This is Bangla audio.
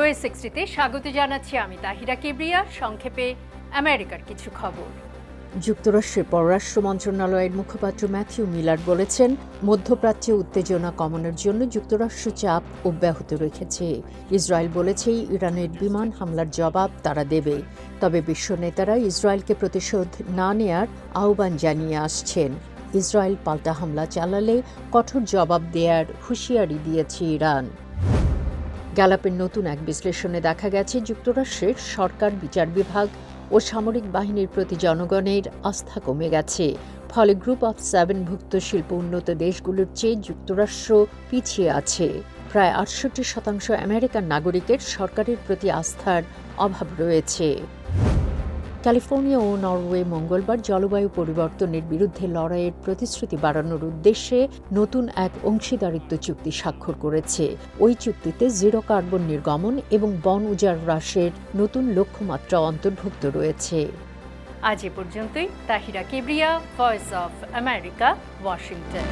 ভিওএ 60-তে স্বাগত জানাচ্ছি আমি তাহিরা কিবরিয়া। সংক্ষেপে আমেরিকার কিছু খবর। যুক্তরাষ্ট্রের পররাষ্ট্র মন্ত্রণালয়ের মুখপাত্র ম্যাথিউ মিলার বলেছেন, মধ্যপ্রাচ্যে উত্তেজনা কমানোর জন্য যুক্তরাষ্ট্র চাপ অব্যাহত রেখেছে। ইসরায়েল বলেছে ইরানের বিমান হামলার জবাব তারা দেবে, তবে বিশ্ব নেতারা ইসরায়েলকে প্রতিশোধ না নেয়ার আহ্বান জানিয়ে আসছেন। ইসরায়েল পাল্টা হামলা চালালে কঠোর জবাব দেয়ার হুঁশিয়ারি দিয়েছে ইরান। গ্যালাপের নতুন এক বিশ্লেষণে দেখা গেছে, যুক্তরাষ্ট্রের সরকার, বিচার বিভাগ ও সামরিক বাহিনীর প্রতি জনগণের আস্থা কমে গেছে। ফলে গ্রুপ অফ 7ভুক্ত শিল্প উন্নত দেশগুলোর চেয়ে যুক্তরাষ্ট্র পিছিয়ে আছে। প্রায় ৬৮% আমেরিকান নাগরিকের সরকারের প্রতি আস্থার অভাব রয়েছে। ক্যালিফোর্নিয়া ও নরওয়ে মঙ্গলবার জলবায়ু পরিবর্তনের বিরুদ্ধে লড়াইয়ের প্রতিশ্রুতি বাড়ানোর উদ্দেশ্যে নতুন এক অংশীদারিত্ব চুক্তি স্বাক্ষর করেছে। ওই চুক্তিতে জিরো কার্বন নির্গমন এবং বন উজাড় হ্রাসের নতুন লক্ষ্যমাত্রা অন্তর্ভুক্ত রয়েছে। আজ এ পর্যন্তই। Tahira Kibria, voice of America, Washington.